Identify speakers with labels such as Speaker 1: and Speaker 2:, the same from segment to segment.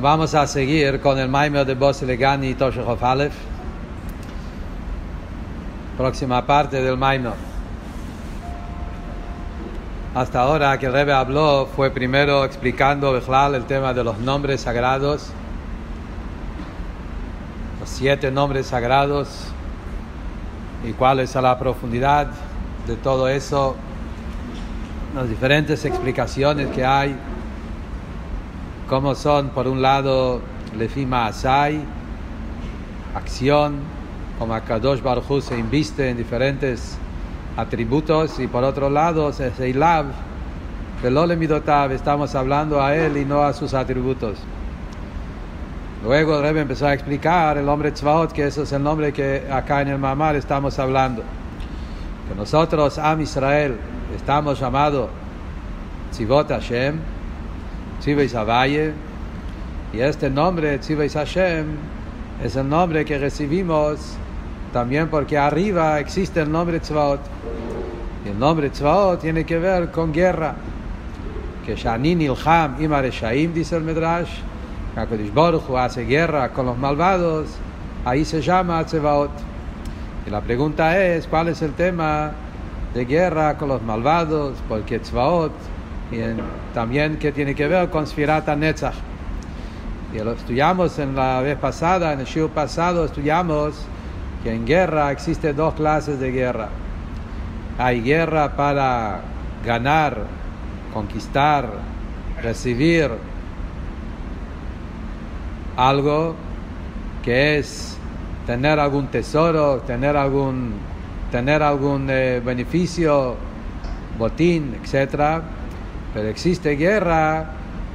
Speaker 1: Vamos a seguir con el Maimer de Boss Legani Toshechov Aleph. Próxima parte del Maimer. Hasta ahora que el Rebbe habló fue primero explicando el tema de los nombres sagrados, los 7 nombres sagrados y cuál es la profundidad de todo eso, las diferentes explicaciones que hay, cómo son por un lado Lefi Ma'asai, acción, como Akadosh Baruj Hu se inviste en diferentes atributos, y por otro lado Seilav Velo Lemidotav, estamos hablando a él y no a sus atributos. Luego el Rebbe empezó a explicar el nombre Tzvaot, que eso es el nombre que acá en el Mamar estamos hablando, que nosotros, Am Israel, estamos llamados Tzivot Hashem, Tziveis Havaye, y este nombre Tziveis Hashem es el nombre que recibimos también porque arriba existe el nombre Tzvaot, y el nombre Tzvaot tiene que ver con guerra, que Shani Nilham Im HaReshaim, dice el Medrash, que HaKadosh Baruj Hu hace guerra con los malvados, ahí se llama Tzvaot. Y la pregunta es, ¿cuál es el tema de guerra con los malvados? Porque Tzvaot, y también que tiene que ver con Sfirat HaNetzach. Y lo estudiamos en la vez pasada, en el shiur pasado estudiamos que en guerra existen 2 clases de guerra. Hay guerra para ganar, conquistar, recibir algo, que es tener algún tesoro, tener algún beneficio, botín, etc. Pero existe guerra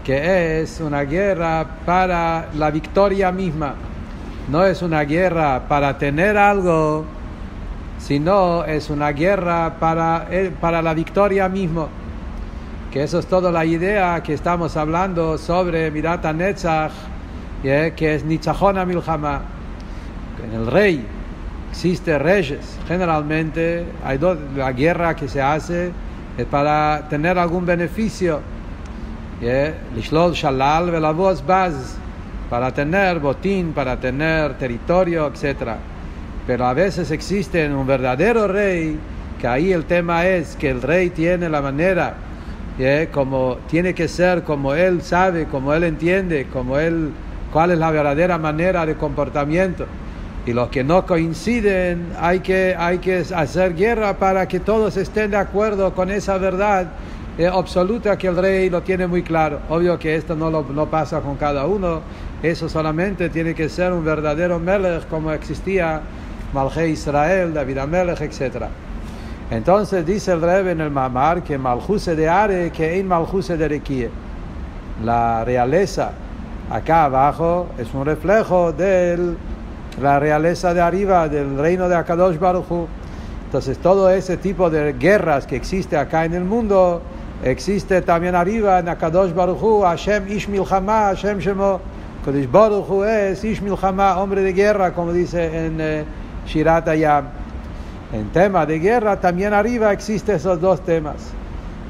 Speaker 1: que es una guerra para la victoria misma. No es una guerra para tener algo, sino es una guerra para la victoria misma. Que eso es toda la idea que estamos hablando sobre Mirat HaNetzach, que es Nitzachon HaMilchama. En el rey existe reyes. Generalmente la guerra que se hace es para tener algún beneficio. Lishlol Shalal Velavos Baz, para tener botín, para tener territorio, etc. Pero a veces existe un verdadero rey, que ahí el tema es que el rey tiene la manera, como tiene que ser, como él sabe, como él entiende, cuál es la verdadera manera de comportamiento. Y los que no coinciden, hay que hacer guerra para que todos estén de acuerdo con esa verdad absoluta, que el rey lo tiene muy claro. Obvio que esto no pasa con cada uno, eso solamente tiene que ser un verdadero Melech, como existía Malchei Israel, David HaMelech, etc. Entonces dice el Rebbe en el Mamar que Malchuse de Are, que ein Malchuse de Rekie. La realeza acá abajo es un reflejo de la realeza de arriba, del reino de Akadosh Baruj Hu. Entonces todo ese tipo de guerras que existe acá en el mundo existe también arriba en Akadosh Baruj Hu. Hashem Ish Milchama, Hashem Shemo. Akadosh Baruj Hu es Ish Milchama, hombre de guerra, como dice en Shirat Hayam. En tema de guerra también arriba existen esos 2 temas.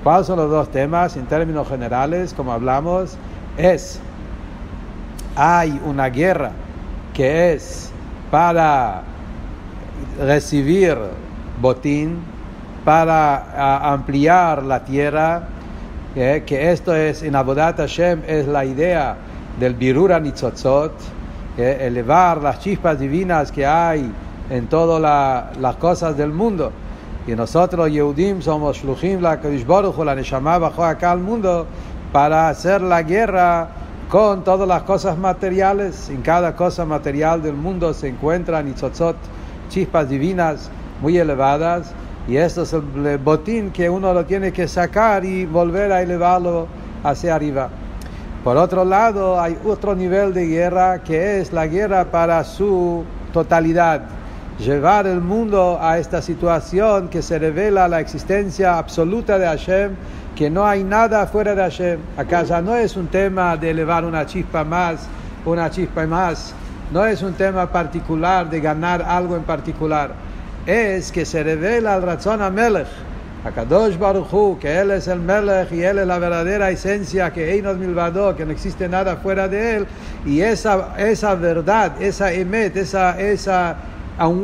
Speaker 1: ¿Cuáles son los 2 temas? En términos generales, como hablamos, hay una guerra que es para recibir botín, para ampliar la tierra, que esto es, en Avodat Hashem, es la idea del Birur HaNitzotzot, elevar las chispas divinas que hay en todas las cosas del mundo. Y nosotros, Yehudim, somos Shluchim, la Kadosh Baruj Hu, la Neshama bajó acá al mundo para hacer la guerra con todas las cosas materiales. En cada cosa material del mundo se encuentran Nitzotzot, chispas divinas muy elevadas, y esto es el botín que uno lo tiene que sacar y volver a elevarlo hacia arriba. Por otro lado, hay otro nivel de guerra, que es la guerra para su totalidad, llevar el mundo a esta situación que se revela la existencia absoluta de Hashem, que no hay nada fuera de Hashem. Acá ya no es un tema de elevar una chispa más, no es un tema particular de ganar algo en particular, es que se revela el Ratzon HaMelech, Akadosh Baruch Hu, que Él es el Melech y Él es la verdadera esencia, que Einos Milvado, que no existe nada fuera de Él, y esa verdad, esa emet, esa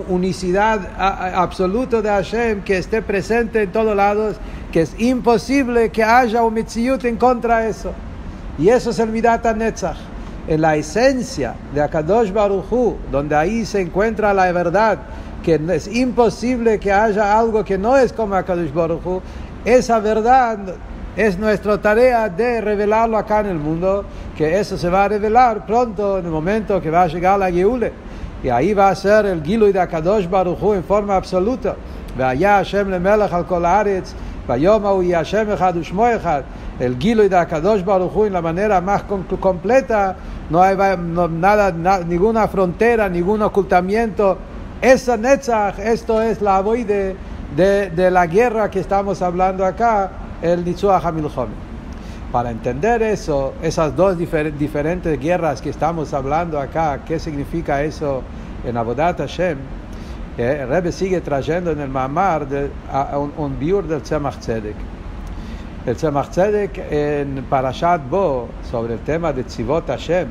Speaker 1: unicidad absoluta de Hashem, que esté presente en todos lados, que es imposible que haya un Mitziyut en contra de eso. Y eso es el Midat HaNetzach. En la esencia de Akadosh Baruch Hu, donde ahí se encuentra la verdad, que es imposible que haya algo que no es como Akadosh Baruch Hu, esa verdad es nuestra tarea de revelarlo acá en el mundo, que eso se va a revelar pronto, en el momento que va a llegar la Geule. Y ahí va a ser el Gilui de Akadosh Baruch Hu en forma absoluta. Vaya Hashem lemelech al kol haaretz, vayoma hu Hashem echad ushmo echad. El Gilui de Akadosh Baruch Hu en la manera más completa, no hay ninguna frontera, ningún ocultamiento. Esa Netzach, esto es la avoide de la guerra que estamos hablando acá, el Nitzuach HaMilchome. Para entender eso, esas dos diferentes guerras que estamos hablando acá, ¿qué significa eso en Avodat Hashem? El Rebbe sigue trayendo en el Mamar un biur del Tzemach Tzedek. El Tzemach Tzedek en Parashat Bo, sobre el tema de Tzivot Hashem,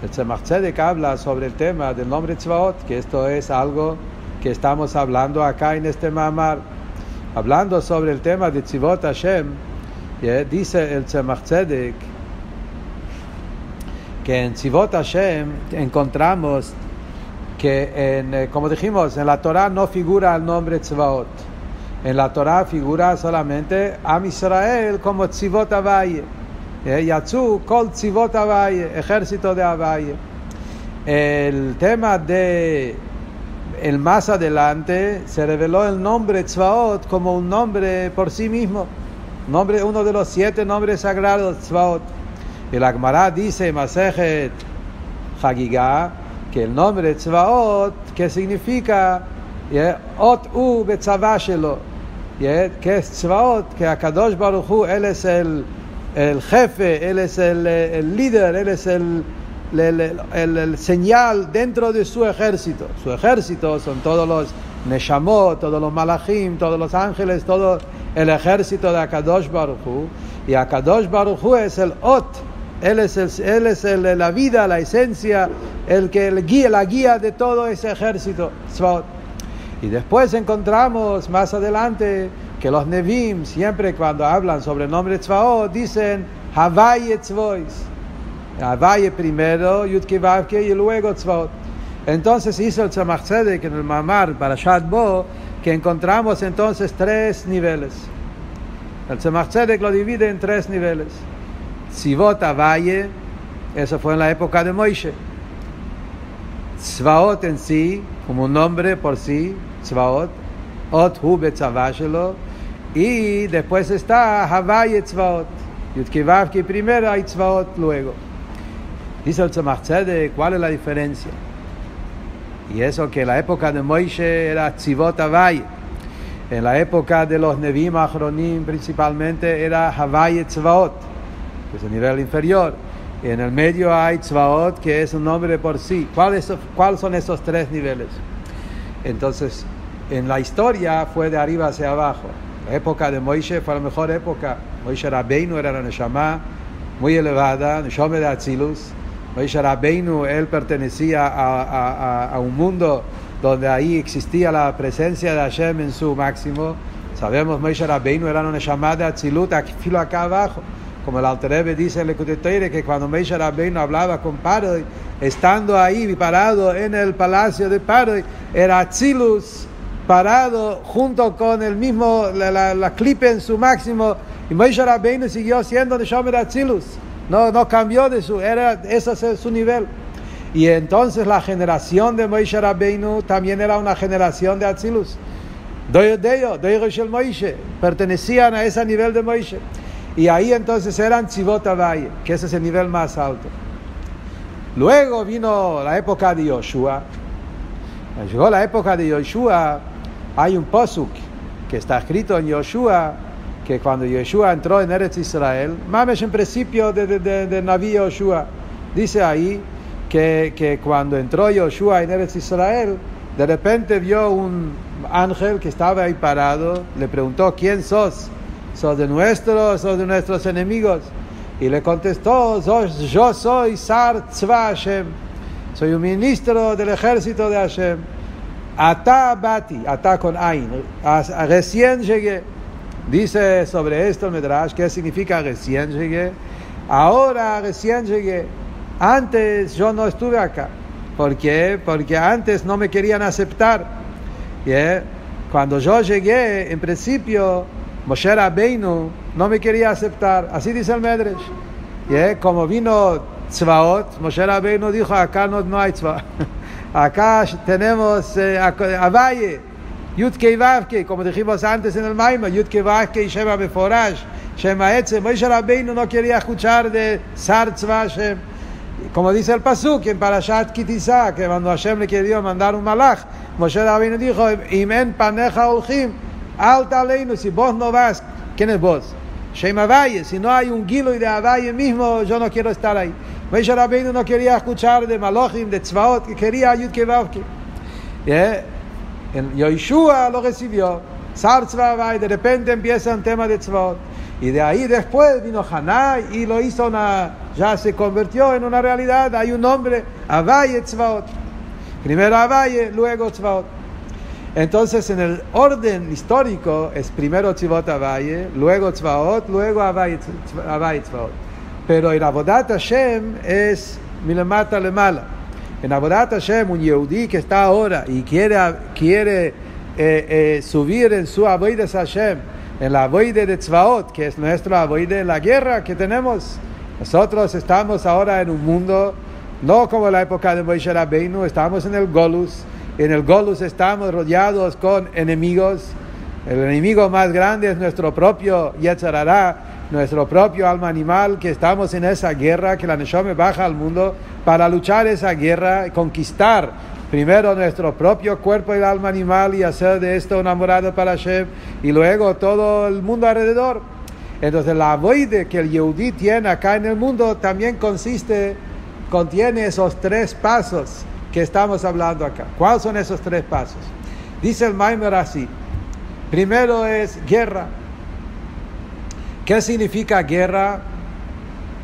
Speaker 1: el Tzemach Tzedek habla sobre el tema del nombre Tzvaot, que esto es algo que estamos hablando acá en este Mamar. Hablando sobre el tema de Tzivot Hashem, dice el Tzemach Tzedek que en Tzivot Hashem encontramos que, como dijimos, en la Torah no figura el nombre Tzvaot. En la Torah figura solamente Am Israel como Tzivot Avaye. Yatzu Kol Tzivot Avaye, ejército de Avaye. El tema de el más adelante se reveló el nombre Tzvaot como un nombre por sí mismo. Uno de los 7 nombres sagrados, Tzvaot. Y la Gemara dice, Masejet Hagigah, que el nombre Tzvaot, que significa Ot U Betzavah Shelo, que es Tzvaot, que Akadosh Baruch Hu, Él es el jefe, Él es el líder, Él es el señal dentro de su ejército. Su ejército son todos los Neshamot, todos los Malachim, todos los ángeles, todo el ejército de Akadosh Baruch Hu. Y Akadosh Baruch Hu es el Ot, Él es la vida, la esencia, la guía de todo ese ejército. Y después encontramos más adelante que los Nevim, siempre cuando hablan sobre el nombre Tzvaot, dicen Havaye Tzvois. Havaye primero, Yudke Vavke, y luego Tzvaot. Entonces hizo el Tzemach Tzedek en el Mamar Parashat Bo, que encontramos entonces 3 niveles. El Tzemach Tzedek lo divide en 3 niveles. Tzivot Havaye, eso fue en la época de Moishe. Tzvaot en sí, como un nombre por sí, Tzvaot, Ot Hu Betzavah Shelo, y después está Havaye Tzvaot, Yudke Vavke primero y Tzvaot luego. Dice el Tzemach Tzedek, ¿cuál es la diferencia? Y eso que en la época de Moishe era Tzivot Havaye, en la época de los Nevim Achronim principalmente era Havaye Tzvaot, que es el nivel inferior. Y en el medio hay Tzvaot, que es un nombre por sí. ¿Cuáles son esos 3 niveles? Entonces, en la historia fue de arriba hacia abajo. La época de Moishe fue la mejor época. Moishe Rabbeinu era una Neshama muy elevada, Neshama de Atzilus. Moishe Rabbeinu, él pertenecía a un mundo donde ahí existía la presencia de Hashem en su máximo. Sabemos, Moishe Rabbeinu era una Neshama de Atzilut, filo acá abajo. Como el Alter Rebbe dice en el Likutei Torah, que cuando Moishe Rabbeinu hablaba con Paroi, estando ahí parado en el palacio de Paroi, era Atzilus parado junto con el mismo, la clipe en su máximo, y Moishe Rabbeinu siguió siendo de Shomer Atzilus, no cambió de ese es su nivel. Y entonces la generación de Moishe Rabbeinu también era una generación de Atzilus. Doyo Shel Moishe, pertenecían a ese nivel de Moishe. Y ahí entonces eran Tzivot Havaye, que ese es el nivel más alto. Luego vino la época de Yoshua. Llegó la época de Yoshua. Hay un posuk que está escrito en Yoshua, que cuando Yoshua entró en Eretz Israel, mamesh en principio de Naví Yoshua, dice ahí que cuando entró Yoshua en Eretz Israel, de repente vio un ángel que estaba ahí parado, le preguntó, ¿quién sos? ¿Sos de nuestros enemigos? Y le contestó, yo soy Sar Tzva Hashem, soy un ministro del ejército de Hashem. Ata bati, ata con ain, recién llegué. Dice sobre esto el Medrash, ¿qué significa recién llegué? Ahora recién llegué. Antes yo no estuve acá. ¿Por qué? Porque antes no me querían aceptar. ¿Yeah? Cuando yo llegué, en principio, Moshe Rabbeinu no me quería aceptar. Así dice el Medrash. ¿Yeah? Como vino Tzvaot, Moshe Rabbeinu dijo, acá no hay Tzvaot. Acá tenemos Avaye, Yudke Vavke, como dijimos antes en el Maimon, Yudke Vavke y Shema Meforash, Shema Etzem. Moshe Rabbeinu no quería escuchar de Sar Tzva Hashem. Como dice el Pasuk en Parashat Kitizá, que cuando Hashem le quería mandar un malach, Moshe Rabbeinu dijo, Imen paneja olchim, alta aleinu, si vos no vas, ¿quién es vos? Shema Avaye, si no hay un Gilui de Avaye mismo, yo no quiero estar ahí. Moshe Rabbeinu no quería escuchar de Malochim, de Tzvaot, que quería Yudke Vavke. Yoshua lo recibió, Sar Tzva Avaye, de repente empieza un tema de Tzvaot. Y de ahí después vino Haná y lo hizo ya se convirtió en una realidad. Hay un nombre, Avaye Tzvaot. Primero Avaye, luego Tzvaot. Entonces en el orden histórico es primero Tzvaot Avaye, luego Tzvaot, luego Avaye Tzvaot. Pero en Avodat Hashem es milamata lemala. En Avodat Hashem, un Yehudí que está ahora y quiere subir en su avoide Hashem, en la avoide de Tzvaot, que es nuestro avoide en la guerra que tenemos. Nosotros estamos ahora en un mundo, no como la época de Moshe Rabbeinu, estamos en el Golus. En el Golus estamos rodeados con enemigos. El enemigo más grande es nuestro propio Yetzer Hara, nuestro propio alma animal, que estamos en esa guerra, que la Neshama baja al mundo para luchar esa guerra y conquistar primero nuestro propio cuerpo y el alma animal y hacer de esto una morada para Hashem y luego todo el mundo alrededor. Entonces la avoide que el Yehudí tiene acá en el mundo también contiene esos 3 pasos que estamos hablando acá. ¿Cuáles son esos 3 pasos? Dice el Maimer así. Primero es guerra. ¿Qué significa guerra?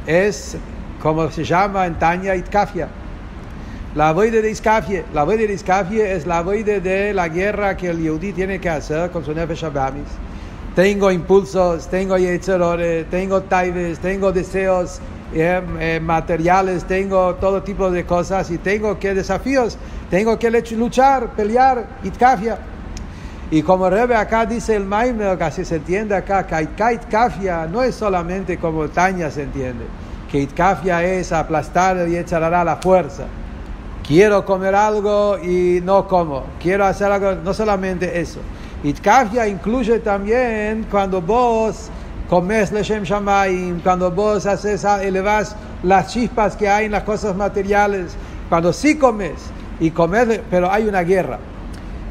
Speaker 1: Es como se llama en Tanya Itkafia. La avoide de Iskafie. La avoide de Iskafie es la avoide de la guerra que el Yehudí tiene que hacer con su Nefesh Abamis. Tengo impulsos, tengo yetzerore, tengo taives, tengo deseos materiales, tengo todo tipo de cosas y tengo que desafíos, tengo que luchar, pelear, Itkafia. Y como Rebbe acá dice el Maimer, que así se entiende acá, que Itkafia no es solamente como Tanya se entiende, que Itkafia es aplastar el Yetzer Hara a la fuerza. Quiero comer algo y no como, quiero hacer algo, no solamente eso. Itkafia incluye también cuando vos comes Leshem Shamayim, cuando vos elevas las chispas que hay en las cosas materiales, cuando sí comes, pero hay una guerra.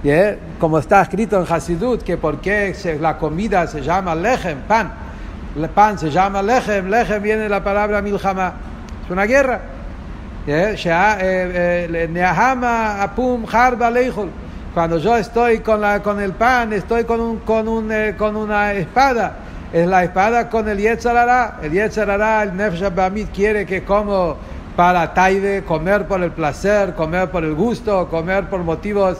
Speaker 1: ¿Yeah? Como está escrito en Hasidut, que por qué la comida se llama lechem, pan. El pan se llama lechem, lechem viene de la palabra milchama. Es una guerra. Neahama apum harba leichol. Cuando yo estoy con el pan, estoy con una espada. Es la espada con el Yetzer Hara. El Yetzer Hara, el Nefesh Abamit, quiere que como para taive, comer por el placer, comer por el gusto, comer por motivos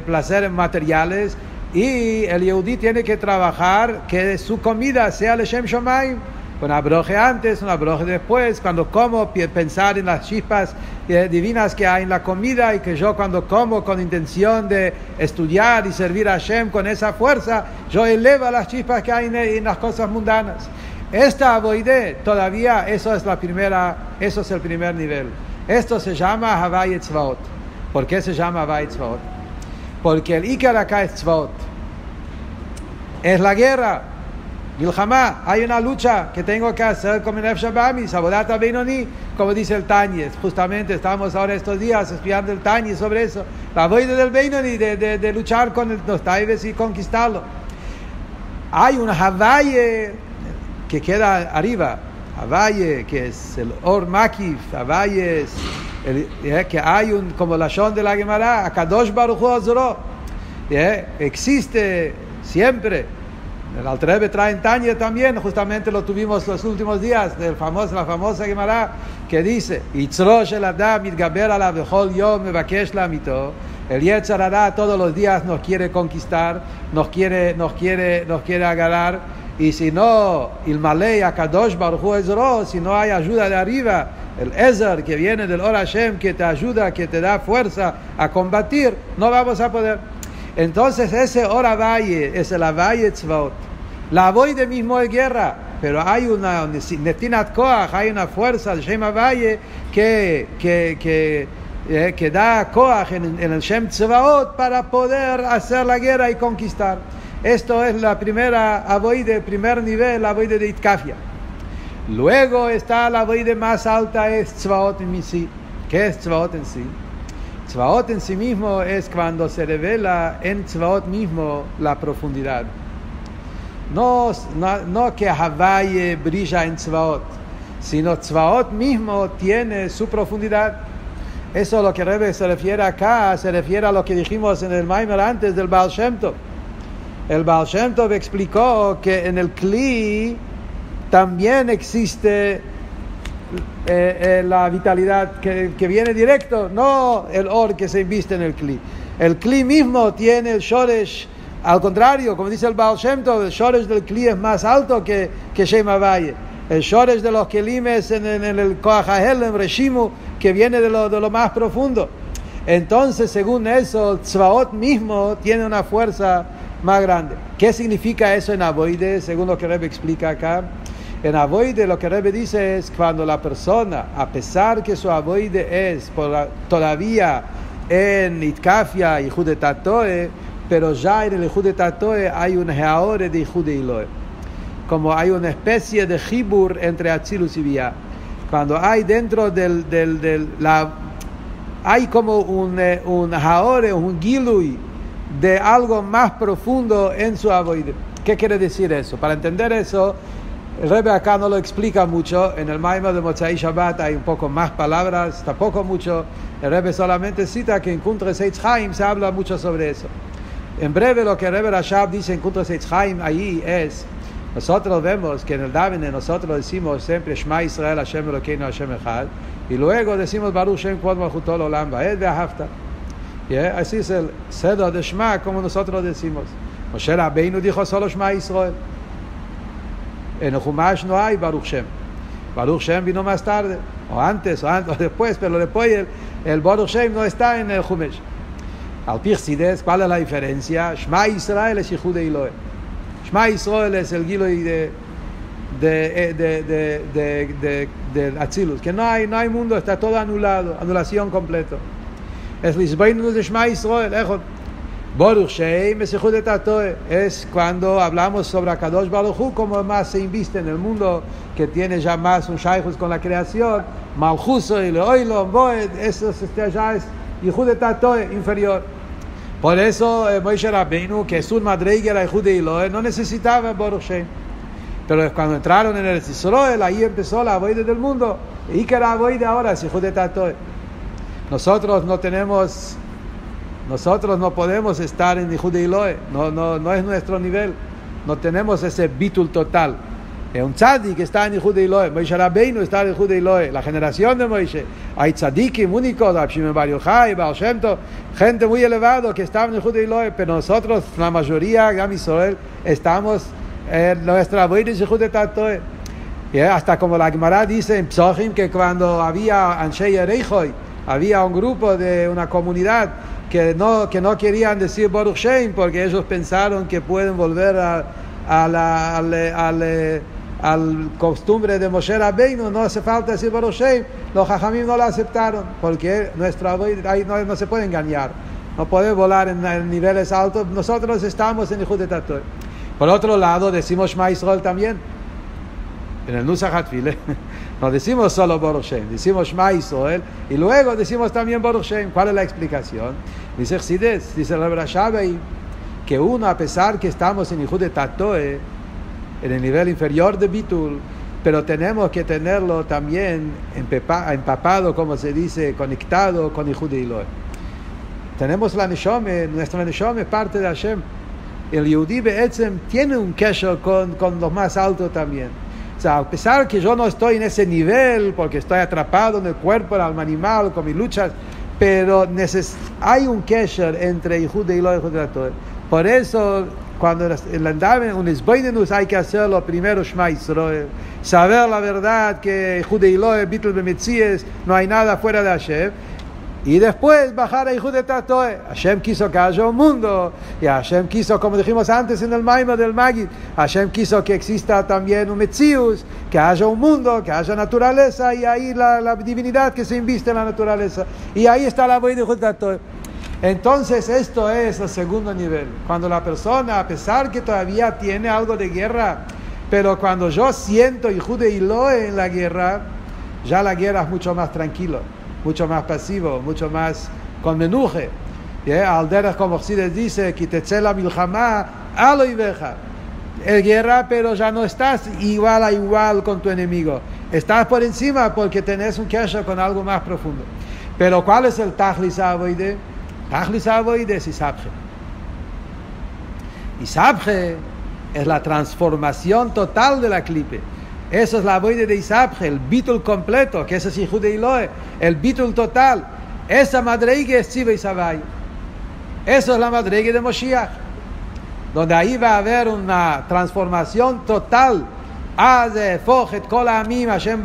Speaker 1: placeres materiales, y el Yehudí tiene que trabajar que su comida sea Leshem Shomayim, una broje antes, una broje después, cuando como pensar en las chispas divinas que hay en la comida, y que yo cuando como con intención de estudiar y servir a Hashem con esa fuerza, yo elevo las chispas que hay en las cosas mundanas. Esta avoide, todavía eso es el primer nivel. Esto se llama Havai Tzvaot. ¿Por qué se llama Havai Tzvaot? Porque el Iker acá es Tzvaot. Es la guerra. Milhamá, hay una lucha que tengo que hacer con mi Nefesh Abamis, Avodat HaBeinoni, como dice el Tanya. Justamente estamos ahora estos días estudiando el Tanya sobre eso. La avoide del Beinoni, de luchar con los taives y conquistarlo. Hay un Havaye que queda arriba. Havaye, que es el Or Makif, Havaye es que hay como la Shon de la Gemara, Akadosh Baruch Hu Ozro, existe siempre. El Alter Rebbe trae en Tanya también, justamente lo tuvimos los últimos días, la famosa Gemara, que dice, Yitzro shel Adam mitgaber alav bechol yom mevakesh lamito. El Yetzer Hara todos los días nos quiere conquistar, nos quiere agarrar, y si no, Ilmalei Akadosh Baruch Hu Ezro, si no hay ayuda de arriba, el Ezer que viene del Or Hashem, que te ayuda, que te da fuerza a combatir, no vamos a poder. Entonces ese Or Havaye es el Havaye Tzvaot. La Avoide mismo es guerra, pero hay una Netinat Koach, hay una fuerza de Shem Havaye que da Koach en el Shem Tzvaot para poder hacer la guerra y conquistar. Esto es la primera Avoide, primer nivel, la Avoide de Itkafia. Luego está la Avoide más alta, es Tzvaot en sí. ¿Qué es Tzvaot en sí? Tzvaot en sí mismo es cuando se revela en Tzvaot mismo la profundidad. No que Havaye brilla en Tzvaot, sino Tzvaot mismo tiene su profundidad. Eso es lo que Rebbe se refiere acá, se refiere a lo que dijimos en el Maimer antes del Baal Shem Tov. El Baal Shem Tov explicó que en el Kli también existe la vitalidad que viene directo, no el Or que se inviste en el Kli. El Kli mismo tiene el Shoresh, al contrario, como dice el Baal Shem Tov, el Shoresh del Kli es más alto que Shem Havaye. El Shoresh de los Kelim es en el Koach HaHelem, Reshimu, que viene de lo más profundo. Entonces, según eso, Tzvaot mismo tiene una fuerza más grande. ¿Qué significa eso en Avoide? Según lo que Rebbe explica acá. En Avoide lo que Rebbe dice es cuando la persona, a pesar que su Avoide es todavía en Itkafia y Jude Tatoe, pero ya en el Jude Tatoe hay un Heaore de Jude Iloe. Como hay una especie de Jibur entre Atzilus y Bia. Cuando hay dentro hay como un Haore, un Gilui de algo más profundo en su Avoide. ¿Qué quiere decir eso? Para entender eso, el Rebbe acá no lo explica mucho. En el Maimon de Motzai Shabbat hay un poco más palabras, tampoco mucho. El Rebbe solamente cita que en Kuntres Eitz Chaim se habla mucho sobre eso. En breve lo que el Rebbe Rashab dice en Kuntres Eitz Chaim ahí es, nosotros vemos que en el Davene nosotros decimos siempre Shema Israel Hashem Elokeinu Hashem Echad, y luego decimos Baruch Shem Kvod Malchuto L'Olam Va'ed Ve'ahavta. Así es el Seder de Shema, como nosotros decimos. Moshe Rabbeinu dijo solo Shema Israel. En el Chumash no hay Baruch Shem. Baruch Shem vino más tarde, o antes, o después, pero después el Baruch Shem no está en el Chumash. Al Pirsides, ¿cuál es la diferencia? Shema Israel es Yichud Elohe. Shema Israel es el Gilui de Atzilus, que no hay mundo, está todo anulado, anulación completa. Es Lisbeinu de Shema Israel, Baruch Shem es Yichud Tatoe, es cuando hablamos sobre Akadosh Baruch Hu, como más se inviste en el mundo, que tiene ya más un shaychus con la creación, Malchuso y Leoilom, Boed, eso ya es Yichud Tatoe inferior. Por eso Moshe Rabbeinu, que es un madreiger a Yichud Elohe, no necesitaba Baruch Shem. Pero cuando entraron en el Israel, ahí empezó la avoide del mundo. Y que la avoide ahora es Yichud Tatoe. Nosotros no podemos estar en Yichud Elohe, no es nuestro nivel, no tenemos ese bitul total. Es un tzadik que está en Yichud Elohe, Moshe Rabbeinu está en Yichud Elohe, la generación de Moshe, hay tzadikim únicos, Rab Shimon Bar Yochai, Baal Shem Tov, gente muy elevada que está en Yichud Elohe, pero nosotros, la mayoría, Gam Israel, estamos en nuestra avoide de Yichud Tatoe. Hasta como la Gemara dice en Psochim, que cuando había Anshei Ereichoi, había un grupo de una comunidad que no querían decir Baruch Shem porque ellos pensaron que pueden volver al costumbre de Moshe Rabbeinu, no hace falta decir Baruch Shem. Los Jajamim no lo aceptaron porque nuestra ahí no se puede engañar, no puede volar en niveles altos. Nosotros estamos en Yichud Tatoe. Por otro lado decimos Shema Israel también en el Nusach HaTfileh. No decimos solo Baruch Shem, decimos Shema Israel y luego decimos también Baruch Shem. ¿Cuál es la explicación? Dice Chsides, dice el Rebbe Rashab, que uno, a pesar que estamos en Yichud Tatoe, en el nivel inferior de Bitul, pero tenemos que tenerlo también empapado, como se dice, conectado con Ijud Elohe. Tenemos la Neshama, nuestra Neshama es parte de Hashem. El Yehudi Be'etzem tiene un kesher con los más altos también. O sea, a pesar que yo no estoy en ese nivel, porque estoy atrapado en el cuerpo del alma animal, con mis luchas, pero hay un kesher entre Ijud Elohe y Ijud Torah. Por eso, cuando andamos en un esboinenus, hay que hacerlo primero Shema Yisrael, saber la verdad que Ijud Elohe, Bitul Bemetzies, no hay nada fuera de Hashem, y después bajar a Ijud Torah. Hashem quiso que haya un mundo, y Hashem quiso, como dijimos antes en el Maimon del Magid, Hashem quiso que exista también un Metzius, que haya un mundo, que haya naturaleza, y ahí la divinidad que se inviste en la naturaleza, y ahí está la voz de Ijud Torah. Entonces esto es el segundo nivel, cuando la persona, a pesar que todavía tiene algo de guerra, pero cuando yo siento Ijud Elohe en la guerra, ya la guerra es mucho más tranquilo, mucho más pasivo, mucho más con menuje. Al derech, como Chassidus dice, ki tetzeh la milchama al oiveja. Es guerra, pero ya no estás igual a igual con tu enemigo. Estás por encima porque tenés un kesher con algo más profundo. Pero ¿cuál es el tachlis avoide? Tachlis avoide es Isabje. Isabje es la transformación total de la klipe. Eso es la avoide de Isabje, el bitul completo, que ese es Ijud Elohe, el bitul total. Esa madreiga es Tziva Isavai. Eso es la madreiga de Moshiach, donde ahí va a haber una transformación total. Hashem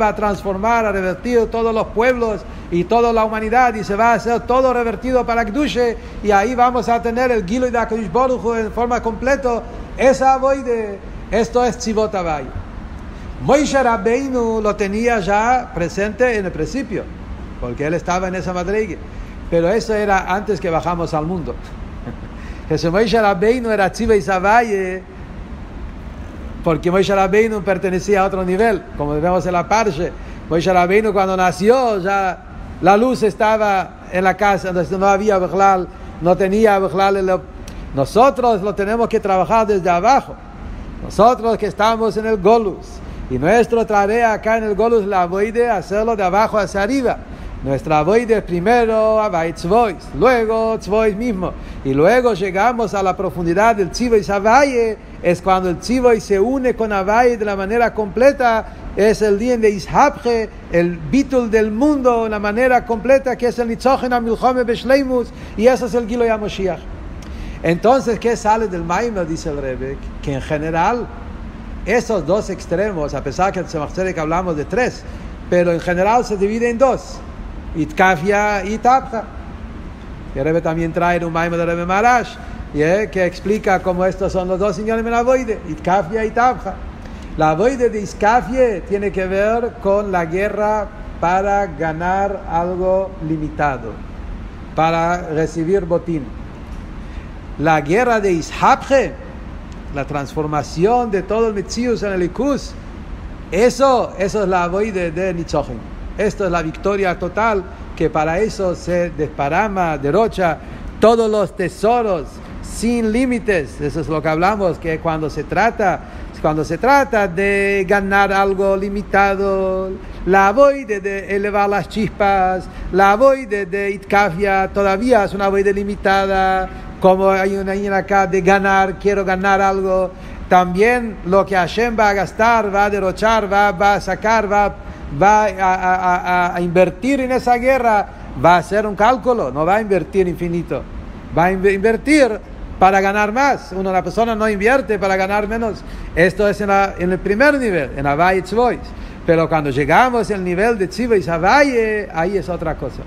Speaker 1: va a transformar, a revertir todos los pueblos y toda la humanidad, y se va a hacer todo revertido para Kedusha, y ahí vamos a tener el Gilui de HaKadosh Baruch Hu en forma completa. Esa avoide, esto es Tzivot Havai. Moshe Rabbeinu lo tenía ya presente en el principio, porque él estaba en esa madreiga, pero eso era antes que bajamos al mundo. Jesús Moshe Rabbeinu era Tziva Isavai, porque Moshe Rabbeinu pertenecía a otro nivel, como vemos en la Parsha. Moshe Rabbeinu cuando nació ya la luz estaba en la casa, entonces no había Bechlal, no tenía Bechlal. Nosotros lo tenemos que trabajar desde abajo, nosotros que estamos en el Golus, y nuestra tarea acá en el Golus, la avoide, hacerlo de abajo hacia arriba. Nuestra avoide es primero Havai Tzvois, luego Tzvois mismo, y luego llegamos a la profundidad del Tzivois Havai. Es cuando el Tzivois se une con Havai de la manera completa, es el día de Ishabje, el bitul del mundo, la manera completa, que es el Nitzochen HaMilchome Beshleimus, y eso es el Gilui HaMoshiach. Entonces, ¿qué sale del Maimon? Dice el Rebbe, que en general esos dos extremos, a pesar que en Tzemach Tzedek hablamos de tres, pero en general se divide en dos: Itkafia y Tapja. Y el Rebbe también trae un Maimon de Rebbe Marash, que explica cómo estos son los dos señores en la avoide, Itkafia y Tapja. La avoide de Itkafia tiene que ver con la guerra para ganar algo limitado, para recibir botín. La guerra de Ishabje, la transformación de todo el Metzius en el Ikus, eso es la avoide de Nitzochen. Esto es la victoria total, que para eso se desparama, derrocha todos los tesoros sin límites. Eso es lo que hablamos, que cuando se trata de ganar algo limitado, la avoide de elevar las chispas, la avoide de Itkafia todavía es una avoide limitada, como hay una línea acá de ganar, quiero ganar algo. También lo que Hashem va a gastar, va a derrochar, va a sacar, va a invertir en esa guerra, va a hacer un cálculo, no va a invertir infinito, va a invertir para ganar más. Una persona no invierte para ganar menos. Esto es en el primer nivel, en Havai Tzvois. Pero cuando llegamos al nivel de Tzivos Havai, ahí es otra cosa.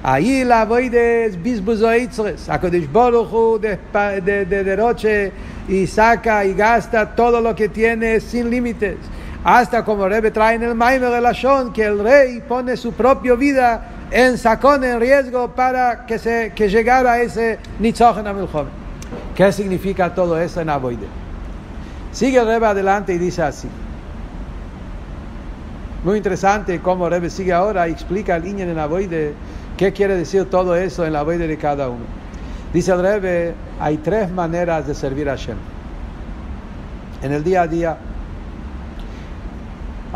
Speaker 1: Ahí la avoide es Bizbuzo Eitzres. HaKadosh Baruch Hu de derroche y saca y gasta todo lo que tiene sin límites. Hasta como Rebbe trae en el Maimer de Lashon, que el rey pone su propia vida en sacón, en riesgo, para que llegara a ese Nitzochen HaMilchome. ¿Qué significa todo eso en avoide? Sigue el Rebbe adelante y dice así. Muy interesante cómo Rebbe sigue ahora y explica el Inyan en avoide. ¿Qué quiere decir todo eso en la avoide de cada uno? Dice el Rebbe, hay tres maneras de servir a Hashem en el día a día.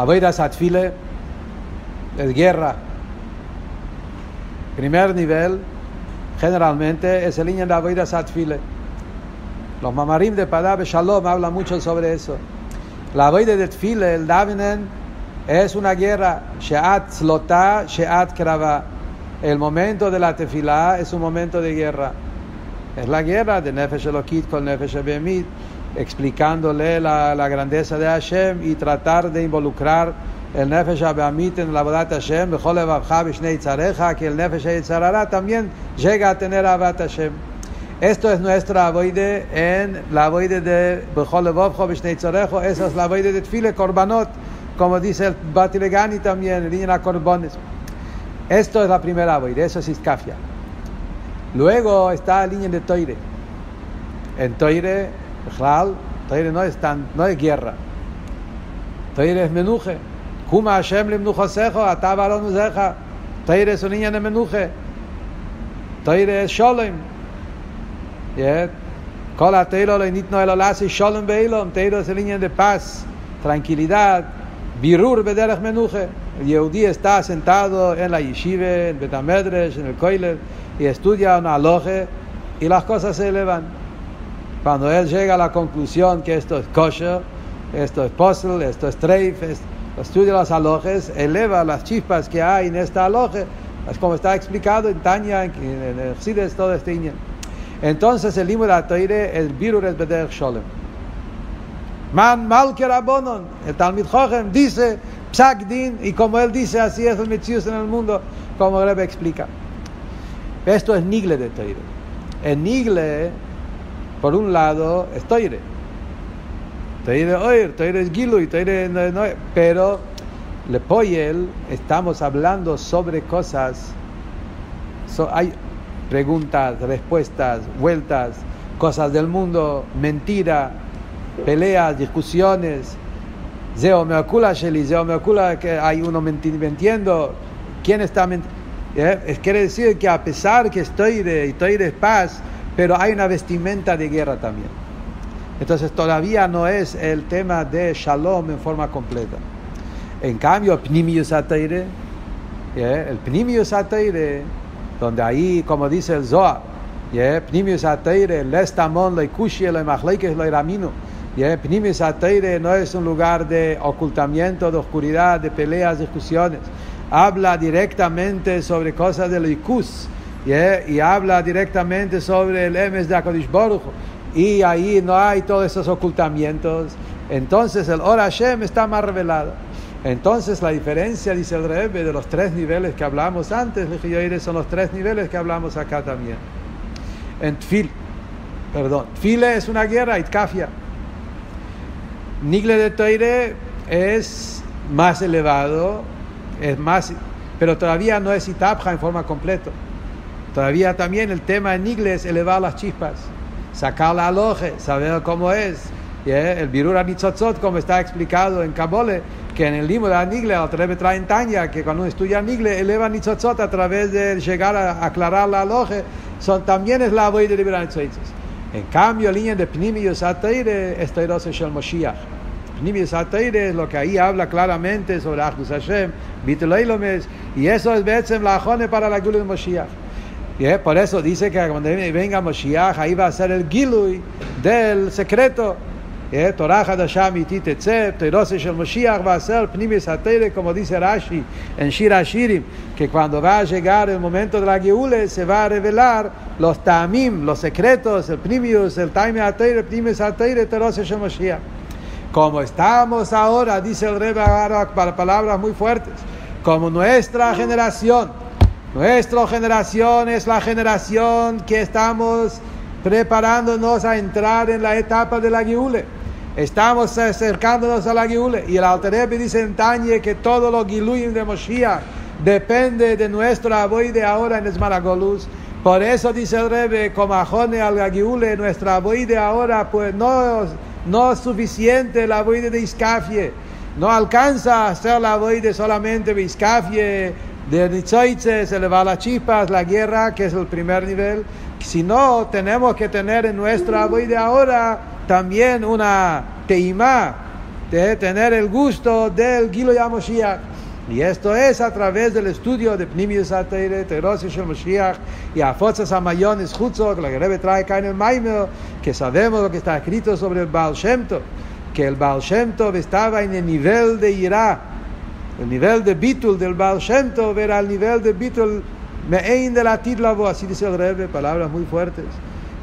Speaker 1: Avodas Atfile es guerra. Primer nivel, generalmente, es el niño de Avodas Atfile. Los mamarim de Padá Shalom hablan mucho sobre eso. La avoda de Tfile, el Davinen, es una guerra. Sheat Slotá, Sheat Krava. El momento de la tefilá es un momento de guerra. Es la guerra de Nefesh Elokit con Nefesh Behemit, explicándole la grandeza de Hashem y tratar de involucrar el Nefesh Behemit en la Avodat Hashem, Bechol Levavcha B'shnei Tzarecha, que el Nefesh Yetzarara también llega a tener Avodat Hashem. Esto es nuestra avoide en la avoide de Bechol Levavcha B'shnei Tzarecha. Esa es la avoide de Tfile Korbanot, como dice el Batilegani también, el niño de Korbanes. Esto es la primera avoide, eso es Iskafia. Luego está la línea de Toire. En Toire, Toire no es guerra. Toire es menuje. Kuma Hashem le menujosejo, ata baron uzeja. Toire es un niño de menuje. Toire es Sholem. Kol ha-Teiro lo nitno elolasi Sholem beilom. Teiro es el niño de paz, tranquilidad, birur bederech menuje. El Yehudí está sentado en la yeshiva, en Betamedresh, en el Koilel, y estudia una aloje y las cosas se elevan. Cuando él llega a la conclusión que esto es kosher, esto es posel, esto es treif, estudia las alojes, eleva las chispas que hay en esta aloje, es como está explicado en Tanya, en el Chassidus, todo este niño. Entonces el limud ha-Toire, el birur es bederech sholem. Man malke rabonon, el Talmid Chochem dice Psak Din, y como él dice, así es el Metzius en el mundo, como Rebbe explica. Esto es Nigle de Toire. El Nigle, por un lado, es Toire. Toire Oir, Toire es Gilui, Toire no, pero le Poyel estamos hablando sobre cosas, hay preguntas, respuestas, vueltas, cosas del mundo, mentira, peleas, discusiones. Zeo meokula sheli, zeo meokula, que hay uno mintiendo. ¿Quién está mintiendo? Quiere decir que a pesar que es Toire y Toire es paz, pero hay una vestimenta de guerra también. Entonces todavía no es el tema de Shalom en forma completa. En cambio, Pnimius ha-Toire, el Pnimius ha-Toire, donde ahí, como dice el Zohar, Pnimius ha-Toire, lestamon lo ikushi lo machleikes lo iraminu. Pnimius ha-Toire no es un lugar de ocultamiento, de oscuridad, de peleas, discusiones. Habla directamente sobre cosas del Ikus, y habla directamente sobre el Emes de HaKadosh Baruj Hu, y ahí no hay todos esos ocultamientos. Entonces el Or Hashem está más revelado. Entonces la diferencia, dice el Rebbe, de los tres niveles que hablamos antes, son los tres niveles que hablamos acá también. En Tfile es una guerra, Itkafia. Nigle de Toire es más elevado, es más, pero todavía no es Itapja en forma completa. Todavía también el tema en Nigle es elevar las chispas, sacar la aloje, saber cómo es. El Birur HaNitzotzot, como está explicado en Kabole, que en el libro de Nigle, el Rebbe trae en Tanya, que cuando uno estudia Nigle, eleva Nitzotzot a través de llegar a aclarar la aloje, también es la voy de liberar Nitzotzot. En cambio, la línea de Pnimius ha-Toire es Toirose Shel Moshiach. Pnimius ha-Toire es lo que ahí habla claramente sobre Achdus Hashem, Bitul Eilomes, y eso es Betzem la Ajone para la Gilui de Moshiach. Por eso dice que cuando venga Moshiach, ahí va a ser el Gilui del secreto. Torah Hadashah Amiti Tetzeh, Toirose Shel Moshiach va a ser Pnimius ha-Toire, como dice Rashi en Shir HaShirim, que cuando va a llegar el momento de la Geule se va a revelar los Ta'amim, los secretos, el Pnimius, el Taime ha-Toire, Pnimius ha-Toire, Toirose Shel Moshiach. Como estamos ahora, dice el Rebbe Arak, para palabras muy fuertes, como nuestra generación es la generación que estamos preparándonos a entrar en la etapa de la Geule. Estamos acercándonos a la Geule. Y el Alter Rebbe dice en Tanya que todos los Giluyim de Moshiach depende de nuestro avoide ahora en Esmaragolus. Por eso dice el Rebbe, como ajone al Geule, nuestra avoide ahora pues no es suficiente la avoide de Iskafie. No alcanza a ser la avoide solamente de Iskafie, de Nitzoitzes, elevar las chispas, la guerra, que es el primer nivel. Sino tenemos que tener en nuestra avoide ahora también una teimá, de tener el gusto del Gilui HaMoshiach. Y esto es a través del estudio de Pnimius HaTeire, Terosia Shel Moshiach y Afotzas Hamayones Chutzot, que la Rebbe trae acá en el Maimer, que sabemos lo que está escrito sobre el Baal Shem Tov, que el Baal Shem Tov estaba en el nivel de Irá, el nivel de Bitul del Baal Shem Tov era el nivel de Bitul Me'ein de la Tidlavo, así dice el Rebbe, palabras muy fuertes.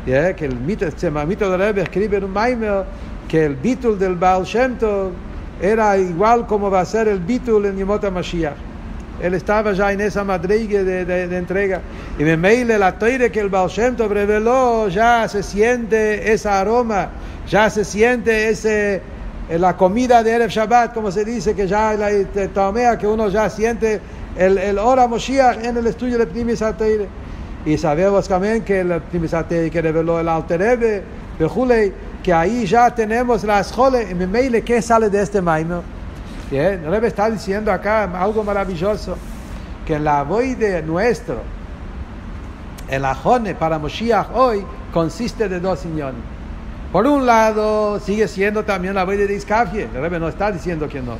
Speaker 1: Que el mito del Rebbe escribe en un Maimer que el Bitul del Baal Shem Tov era igual como va a ser el Bitul en Yemot HaMashiach. Él estaba ya en esa madrigue de entrega. Y me meile la toire que el Baal Shem Tov reveló, ya se siente ese aroma, ya se siente la comida de Erev Shabbat, como se dice, que ya la tomea, que uno ya siente el Ora Moshiach en el estudio de Pnimius HaTeire. Y sabemos también que el Pnimius HaTeire que reveló el Alter Rebbe, Bejulei, que ahí ya tenemos la Eschole, y me meile, ¿qué sale de este Maimer? El Rebbe está diciendo acá algo maravilloso, que en la avoide nuestro, el ajone para Moshiach hoy, consiste de dos inyones. Por un lado, sigue siendo también la avoide de Iskafie, el Rebbe no está diciendo que no.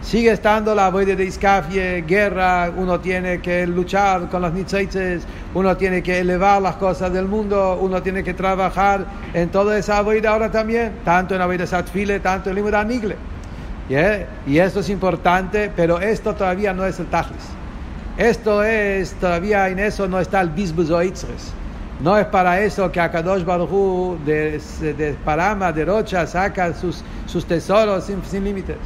Speaker 1: Sigue estando la avoide de Iskafie, guerra, uno tiene que luchar con los nitzitzes, uno tiene que elevar las cosas del mundo, uno tiene que trabajar en toda esa avoide ahora también, tanto en la avoide Satfile, tanto en el Limud Anigle. Y esto es importante, pero esto todavía no es el Tachlis. Esto es, todavía en eso no está el Bizbuz o Itzres. No es para eso que Akadosh Baruj Hu de Parama, de Rocha, saca sus tesoros sin límites.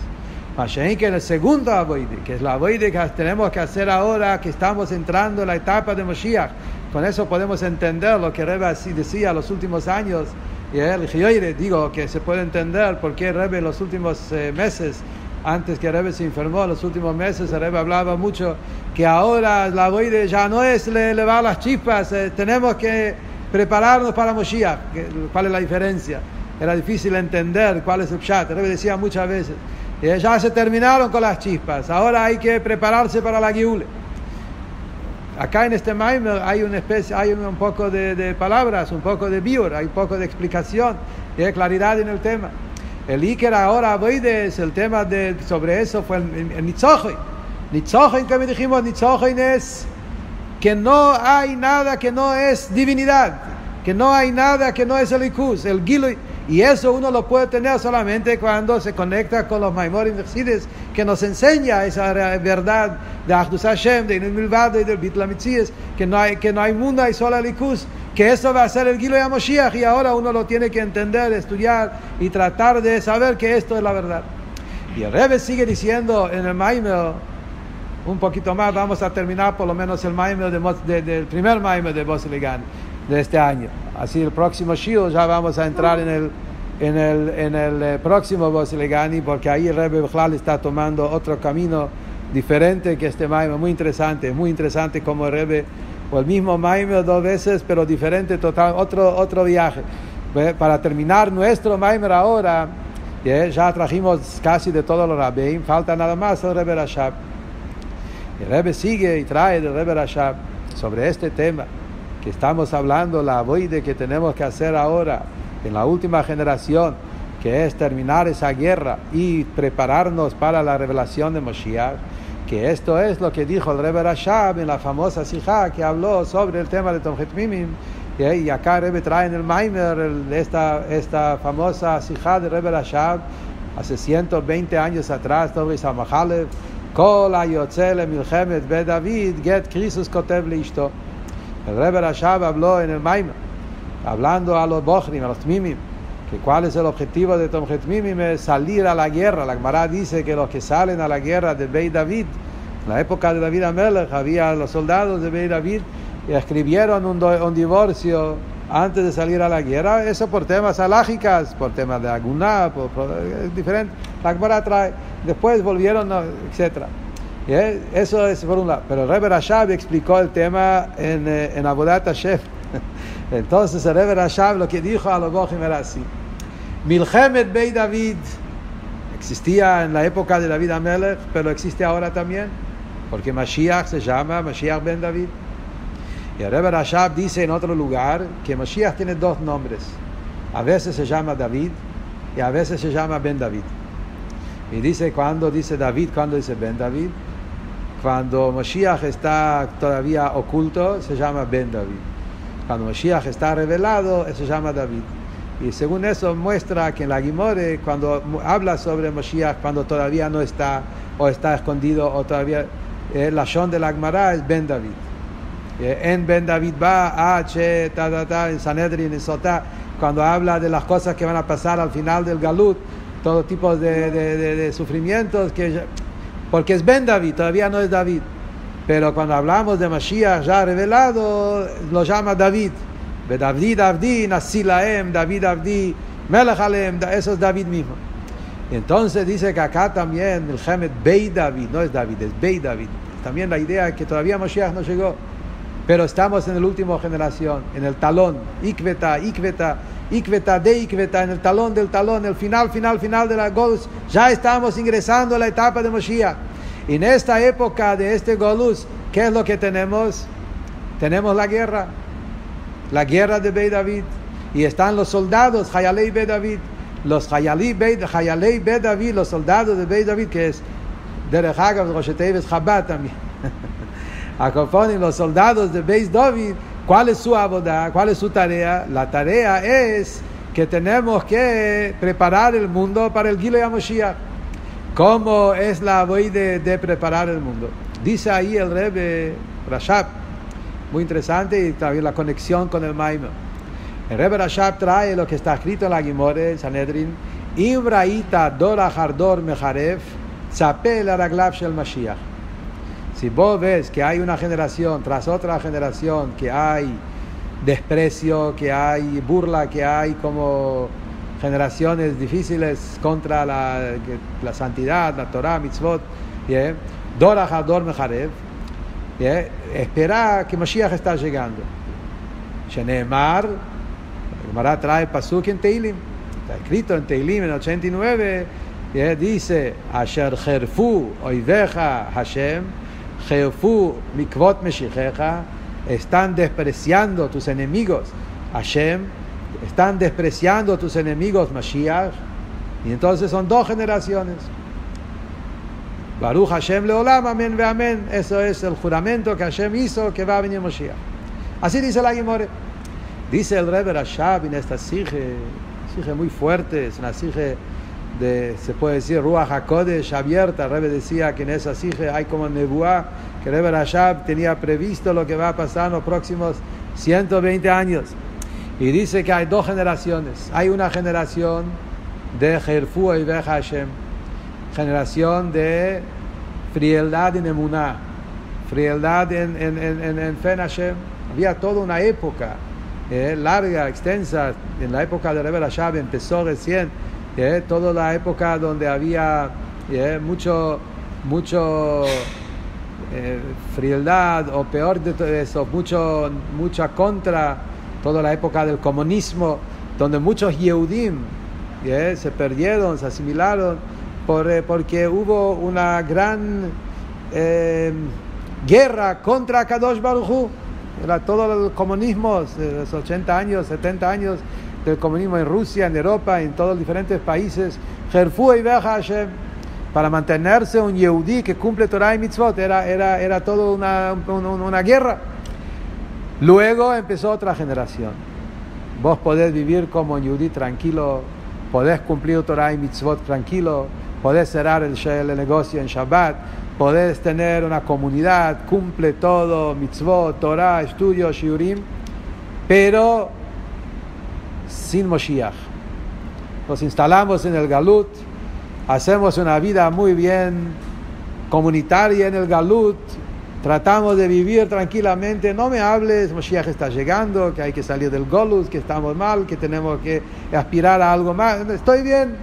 Speaker 1: Mashen, que el segundo avoide, que es la avoide que tenemos que hacer ahora, que estamos entrando en la etapa de Moshiach. Con eso podemos entender lo que Rebbe así decía los últimos años. Y él, digo que se puede entender por qué Rebbe en los últimos meses, antes que Rebbe se enfermó, en los últimos meses, Rebbe hablaba mucho que ahora la avoide ya no es elevar las chispas, tenemos que prepararnos para Moshiach. ¿Cuál es la diferencia? Era difícil entender cuál es el pshat. Rebbe decía muchas veces, ya se terminaron con las chispas, ahora hay que prepararse para la Geule. Acá en este Maimer hay una especie, hay un poco de palabras, un poco de biur, hay un poco de explicación y de claridad en el tema. El Iker ahora es el tema sobre eso fue el Nitzochen. Nitzochen, como dijimos, Nitzochen es que no hay nada que no es divinidad, que no hay nada que no es el Ikus, el Gilui. Y eso uno lo puede tener solamente cuando se conecta con los Maimorim de Chassidus, que nos enseña esa verdad de Achdus Hashem, de Inel Milvado y del Bittul HaMitzias, que no hay mundo, hay solo Likus, que eso va a ser el Gilui HaMoshiach, y ahora uno lo tiene que entender, estudiar y tratar de saber que esto es la verdad. Y el Rebbe sigue diciendo en el Maimer, un poquito más, vamos a terminar por lo menos el Maimer del primer Maimer de Bosiligan de este año. Así el próximo Shiur ya vamos a entrar en el próximo Bosilegani, porque ahí el Rebbe Bechlal está tomando otro camino diferente que este Maimer, muy interesante como el Rebbe, o el mismo Maimer dos veces, pero diferente, total, otro viaje. Para terminar nuestro Maimer ahora, ya trajimos casi de todos los Rabbeim, falta nada más el Rebbe Rashab. El Rebbe sigue y trae del Rebbe Rashab sobre este tema que estamos hablando, la avoide que tenemos que hacer ahora en la última generación, que es terminar esa guerra y prepararnos para la revelación de Moshiach, que esto es lo que dijo el Rebbe Rashab en la famosa Sijá que habló sobre el tema de Tomchet Mimim, y acá el Rebbe trae en el Maimer esta famosa Sijá de Rebbe Rashab hace 120 años atrás, Tovri Samachalev, Kol hayotze lemilchemet be David get Krisus kotev leishto. El Rebbe Rashab habló en el Maimer, hablando a los Bochrim, a los Tmimim, que cuál es el objetivo de Tomchet Mimim, es salir a la guerra. La Gemara dice que los que salen a la guerra de Beit David, en la época de David Amelech, había los soldados de Beit David y escribieron un divorcio antes de salir a la guerra, eso por temas alágicas, por temas de Aguná, diferente. La Gemara trae, después volvieron, etc. Eso es por un lado. Pero el Rebbe Rashab explicó el tema en Avodat Hashem. Entonces el Rebbe Rashab lo que dijo a los Bochim era así: Milchemet Beit David existía en la época de David Amelech, pero existe ahora también, porque Mashiach se llama Mashiach ben David. Y el Rebbe Rashab dice en otro lugar que Mashiach tiene dos nombres. A veces se llama David y a veces se llama Ben David. Y dice, cuando dice David, cuando dice Ben David, cuando Mashiach está todavía oculto, se llama Ben David. Cuando Mashiach está revelado, se llama David. Y según eso muestra que en la Gimore, cuando habla sobre Mashiach, cuando todavía no está, o está escondido, o todavía, la Shon de la Gemara es Ben David. En Ben David va, en Sanedrin, en Sotá, cuando habla de las cosas que van a pasar al final del Galut, todo tipo de sufrimientos, porque es Ben David, todavía no es David. Pero cuando hablamos de Mashiach ya revelado, lo llama David. David Abdi, Nasi Laem, David Abdi, Melech Aleem, eso es David mismo. Y entonces dice que acá también el Gemet Bei David, no es David, es Bei David. También la idea es que todavía Mashiach no llegó, pero estamos en la última generación, en el talón, Ikveta, en el talón del talón, el final de la Golus, ya estamos ingresando a la etapa de Mashiach. Y en esta época de este Golus, ¿qué es lo que tenemos? Tenemos la guerra de Bei David, y están los soldados, Hayalei Bei David, los Hayalei Bei David, los soldados de Bei David, que es Derech Hagav, Rosh Teves Chabad también. Acompañan los soldados de Beis David. ¿Cuál es su abodá? ¿Cuál es su tarea? La tarea es que tenemos que preparar el mundo para el Gilui HaMashiach. ¿Cómo es la abodá de preparar el mundo? Dice ahí el Rebbe Rashab, muy interesante, y también la conexión con el Maimon. El Rebbe Rashab trae lo que está escrito en la Gimore, en Sanedrin: Ibraita dor achardor mecharev, tzapel araglav shel Mashiach. Si vos ves que hay una generación tras otra generación, que hay desprecio, que hay burla, que hay como generaciones difíciles contra la santidad, la Torah, mitzvot, dor achardor mecharev, espera que Mashiach está llegando. Sheneemar, el Gemara trae pasuk en Teilim, está escrito en Teilim en 89, dice: Asher cherfu oiveja Hashem, cherfu mikvot meshichecha, están despreciando tus enemigos Hashem, están despreciando tus enemigos Mashiach. Y entonces son dos generaciones. Baruch Hashem leolam, amén ve amén. Eso es el juramento que Hashem hizo, que va a venir Mashiach. Así dice la Gemara. Dice el Rebbe Rashab en esta sige muy fuerte, es una sige de, se puede decir, Ruach HaKodesh abierta. El Rebbe decía que en esa sige hay como nebuá, que el Rebbe Rashab tenía previsto lo que va a pasar en los próximos 120 años. Y dice que hay dos generaciones. Hay una generación de Jerfu y Beja Hashem, generación de frialdad en Emuná, frialdad en Fe en Hashem. Había toda una época larga, extensa. En la época de Rebbe Rashab empezó recién, toda la época donde había mucho frialdad, o peor de todo eso, mucha contra, toda la época del comunismo, donde muchos Yehudim se perdieron, se asimilaron, porque hubo una gran guerra contra Kadosh Baruj Hu. Era todo el comunismo, los 80 años, 70 años del comunismo en Rusia, en Europa, en todos los diferentes países. Jerfu y Beja Hashem, para mantenerse un Yehudí que cumple Torah y Mitzvot, era todo una guerra. Luego empezó otra generación. Vos podés vivir como un Yehudí tranquilo, podés cumplir Torah y Mitzvot tranquilo, podés cerrar el negocio en Shabbat, podés tener una comunidad, cumple todo, mitzvot, Torah, estudio, shiurim, pero sin Moshiach. Nos instalamos en el Galut, hacemos una vida muy bien comunitaria en el Galut, tratamos de vivir tranquilamente. No me hables, Moshiach está llegando, que hay que salir del Golus, que estamos mal, que tenemos que aspirar a algo más. Estoy bien.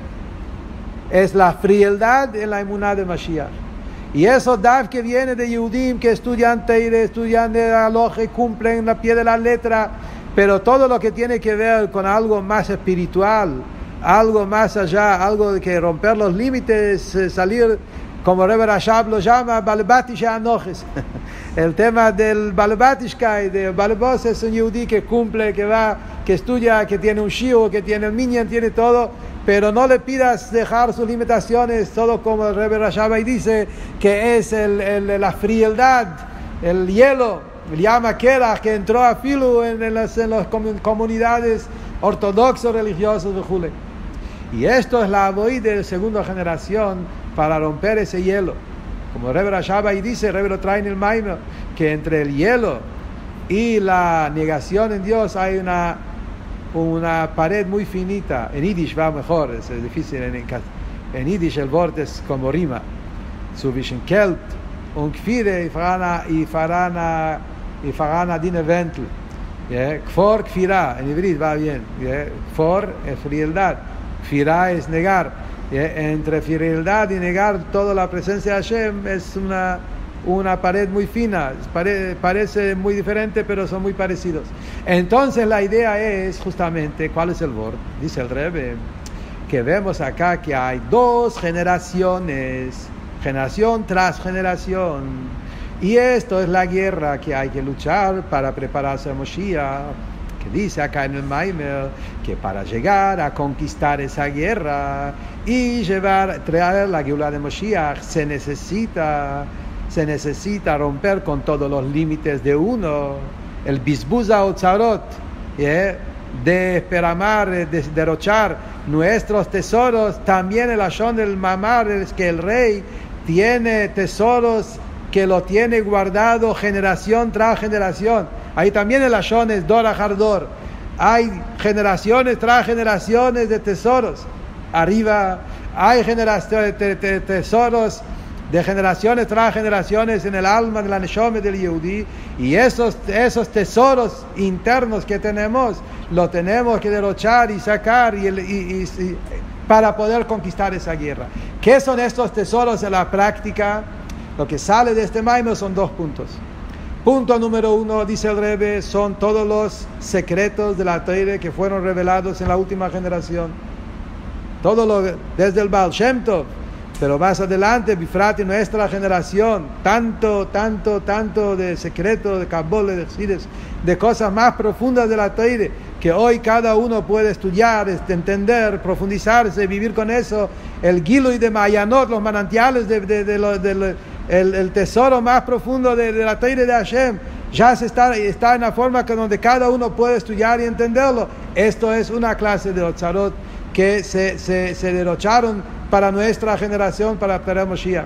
Speaker 1: Es la frialdad en la emuná de Mashiach. Y eso Dav que viene de Yehudim, que estudian Teire, estudian de Aloje, cumplen la pie de la letra, pero todo lo que tiene que ver con algo más espiritual, algo más allá, algo que romper los límites, salir, como Rebbe Rashab lo llama, Balbatish Anojes. El tema del Balbatishkai, de Balbos, es un Yehudí que cumple, que va, que estudia, que tiene un shiur, que tiene el minyan, tiene todo, pero no le pidas dejar sus limitaciones, todo como el Rebbe Rashabay dice, que es la frialdad, el hielo, el llama Kerach, que entró a Filu en las comunidades ortodoxos religiosos de Jule. Y esto es la avoid de segunda generación para romper ese hielo. Como el Rebbe Rashabay dice, el Rebbe lo trae en el Maimer, que entre el hielo y la negación en Dios hay una pared muy finita. En Yiddish va mejor, es difícil. En Yiddish el wort es como rima. Zwischen Kelt und Kfire y Farana Dine Ventel. Kfor, Kfira, en hibrid va bien. Kfor es frialdad, Kfira es negar. Entre frialdad y negar toda la presencia de Hashem es una pared muy fina, parece muy diferente, pero son muy parecidos. Entonces la idea es justamente, ¿cuál es el word? Dice el Rebbe, que vemos acá que hay dos generaciones, generación tras generación, y esto es la guerra que hay que luchar para prepararse a Moshiach, que dice acá en el Maimer, que para llegar a conquistar esa guerra y traer la Geulá de Moshiach se necesita romper con todos los límites de uno, el bisbuza o tzarot, de esperamar, de derrochar nuestros tesoros. También el ashon del mamar es que el rey tiene tesoros que lo tiene guardado generación tras generación. Ahí también el ashon es dor ajardor. Hay generaciones tras generaciones de tesoros. Arriba hay generaciones de tesoros de generaciones tras generaciones en el alma de la neshome del Yehudi, y esos tesoros internos que tenemos, lo tenemos que derrochar y sacar para poder conquistar esa guerra. ¿Qué son estos tesoros en la práctica? Lo que sale de este Maimer son dos puntos. Punto número 1, dice el Rebbe, son todos los secretos de la Torah que fueron revelados en la última generación. Desde el Baal Shem Tov, pero más adelante, Bifrat, en nuestra generación, tanto de secretos, de Kabbalah, de Chassidus, de cosas más profundas de la Torah, que hoy cada uno puede estudiar, entender, profundizarse, vivir con eso, el Gilui de Mayanot, los manantiales el tesoro más profundo de la Torah de Hashem, ya está en la forma que donde cada uno puede estudiar y entenderlo. Esto es una clase de Otzarot que se derrocharon para nuestra generación, para Moshiach.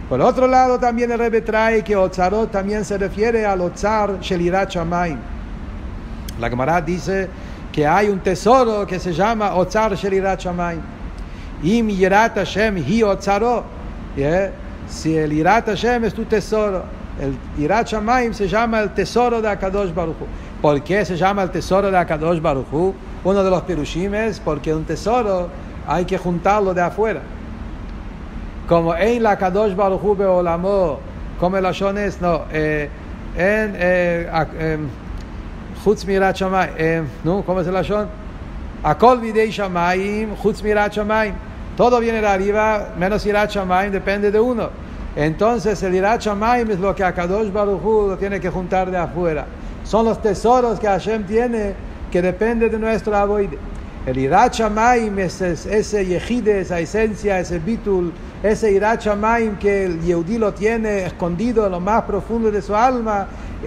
Speaker 1: Por otro lado, también el Rebbe trae que Otzarot también se refiere al Otzar Shel Yirat Shamayim. La Gemara dice que hay un tesoro que se llama Otzar Shel Yirat Shamayim. Im Yirat Hashem hi Otzaro. Si el Yirat Hashem es tu tesoro, el Yirat Shamayim se llama el tesoro de Akadosh Baruch Hu. ¿Por qué se llama el tesoro de Akadosh Baruch Hu? Uno de los perushim es porque un tesoro hay que juntarlo de afuera. Como en la Kadosh Baruch Hu beolamo, como el Lashon es, no, Chutz mirat shamayim, no, ¿cómo es el Lashon? Akol videi shamayim, Chutz mirat shamayim. Todo viene de arriba, menos Yirat Shamayim, depende de uno. Entonces el Yirat Shamayim es lo que a Kadosh Baruch Hu lo tiene que juntar de afuera. Son los tesoros que Hashem tiene, que depende de nuestro avoide. El Yirat Shamayim es ese yehide, esa esencia, ese bitul, ese Yirat Shamayim que el Yehudi lo tiene escondido en lo más profundo de su alma,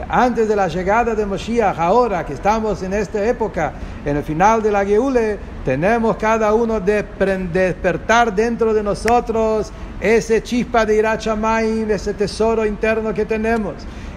Speaker 1: antes de la llegada de Moshiach. Ahora que estamos en esta época, en el final de la Geule, tenemos cada uno de despertar dentro de nosotros ese chispa de Yirat Shamayim, ese tesoro interno que tenemos.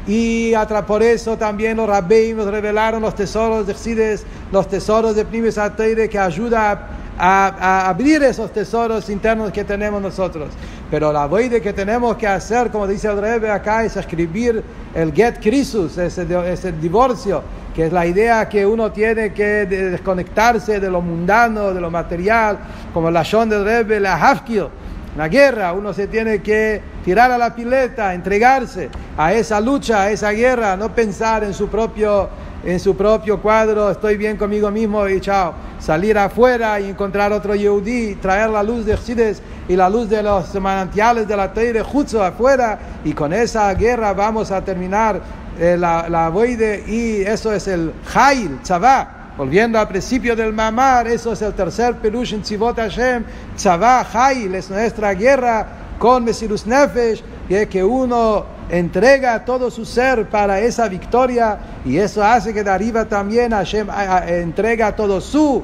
Speaker 1: Y por eso también los Rabbeim nos revelaron los tesoros de Chassidus, los tesoros de Pnimis HaTorah, que ayuda a abrir esos tesoros internos que tenemos nosotros. Pero la voide que tenemos que hacer, como dice el Rebbe acá, es escribir el Get Krisus, ese divorcio, que es la idea que uno tiene que desconectarse de lo mundano, de lo material, como la Shon del Rebbe, la Hafkir. La guerra, uno se tiene que tirar a la pileta, entregarse a esa lucha, a esa guerra, no pensar en su propio cuadro, estoy bien conmigo mismo y chao. Salir afuera y encontrar otro Yehudi, traer la luz de Chassidus y la luz de los manantiales de la Torah justo afuera, y con esa guerra vamos a terminar la voide, y eso es el Jail, Tzavá, volviendo al principio del mamar, eso es el tercer perush en Tzivot Hashem. Tzavá Hayil es nuestra guerra con Mesirus Nefesh, y es que uno entrega todo su ser para esa victoria, y eso hace que de arriba también Hashem entrega todo su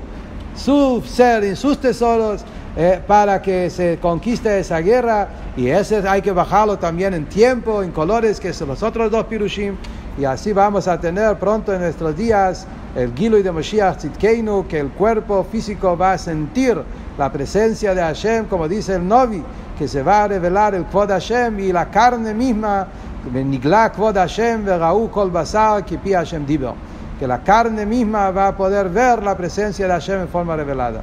Speaker 1: ser y sus tesoros para que se conquiste esa guerra, y ese hay que bajarlo también en tiempo, en colores, que son los otros dos pirushim, y así vamos a tener pronto en nuestros días el Gilui de Moshiach Tzidkeinu, que el cuerpo físico va a sentir la presencia de Hashem, como dice el Novi, que se va a revelar el Kvod Hashem, y la carne misma, Nigla Kvod Hashem Verau Kol Basar Kipi Hashem Diber, que la carne misma va a poder ver la presencia de Hashem en forma revelada.